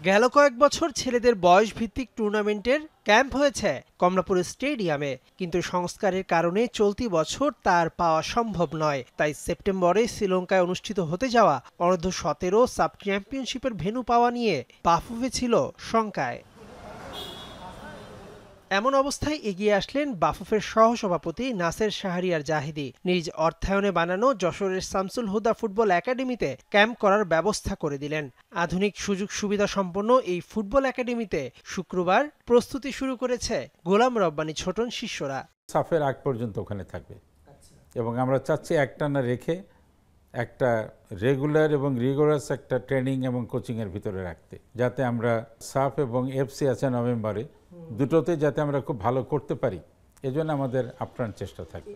গেল কয়েক বছর ছেলেদের বয়স ভিত্তিক টুর্নামেন্টের ক্যাম্প হয়েছে কমলাপুর স্টেডিয়ামে, কিন্তু সংস্কারের কারণে চলতি বছর তার পাওয়া সম্ভব নয়। তাই সেপ্টেম্বরে শ্রীলঙ্কায় অনুষ্ঠিত হতে যাওয়া অনূর্ধ্ব-17 সাব চ্যাম্পিয়নশিপের ভেন্যু পাওয়া নিয়ে বাফুফে ছিল শঙ্কায়। এমন অবস্থায় এগিয়ে আসলেন বাফুফের সহসভাপতি নাসের শাহরিয়ার জাহিদি। নিজ অর্থায়নে বানানো যশোরের শামসুল হুদা ফুটবল একাডেমিতে ক্যাম্প করার ব্যবস্থা করে দিলেন। আধুনিক সুযোগ সুবিধা সম্পন্ন এই ফুটবল একাডেমিতে শুক্রবার প্রস্তুতি শুরু করেছে গোলাম রব্বানী ছোটন শিষ্যরা। সাফের আগ পর্যন্ত ওখানে থাকবে এবং আমরা চাচ্ছি একটানা রেখে একটা রেগুলার এবং রিগোরাস একটা ট্রেনিং এবং কোচিংয়ের ভিতরে রাখতে, যাতে আমরা সাফ এবং এফসি আছে নভেম্বরে, দুটোতে যাতে আমরা খুব ভালো করতে পারি, এজন্য আমাদের আপ্রাণ চেষ্টা থাকে।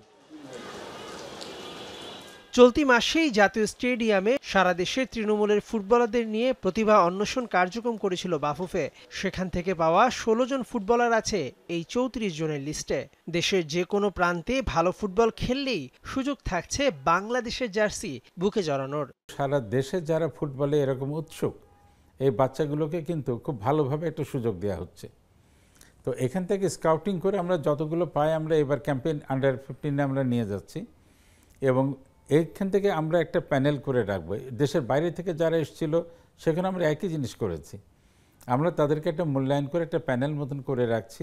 চলতি মাসেই জাতীয় স্টেডিয়ামে সারা দেশের তৃণমূলের ফুটবলারদের নিয়ে প্রতিভা অন্বেষণ কার্যক্রম করেছিল বাফুফে। সেখান থেকে পাওয়া 16 জন ফুটবলার আছে এই 34 জনের লিস্টে। দেশের যে কোনো প্রান্তে ভালো ফুটবল খেললেই সুযোগ থাকছে বাংলাদেশের জার্সি বুকে জড়ানোর। সারা দেশে যারা ফুটবলে এরকম উৎসুক, এই বাচ্চাগুলোকে কিন্তু খুব ভালোভাবে একটা সুযোগ দেওয়া হচ্ছে। তো এখান থেকে স্কাউটিং করে আমরা যতগুলো পাই, আমরা এবার ক্যাম্পেইন আন্ডার 15 আমরা নিয়ে যাচ্ছি এবং এইখান থেকে আমরা একটা প্যানেল করে রাখবো। দেশের বাইরে থেকে যারা এসেছিল সেখানে আমরা একই জিনিস করেছি, আমরা তাদেরকে একটা মূল্যায়ন করে একটা প্যানেল মতন করে রাখছি।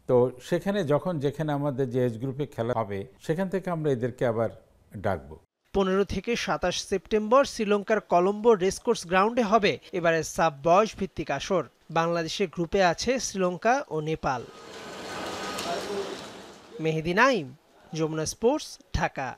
তো সেখানে যখন যেখানে আমাদের যে এজ গ্রুপে খেলা হবে সেখান থেকে আমরা এদেরকে আবার ডাকবো। 15 থেকে 27 সেপ্টেম্বর শ্রীলঙ্কার কলম্বো রেসকোর্স গ্রাউন্ডে হবে এবারে সাব বয়স ভিত্তিক আসর। বাংলাদেশের গ্রুপে আছে শ্রীলঙ্কা ও নেপাল। মেহেদী নাইম, যমুনা স্পোর্টস, ঢাকা।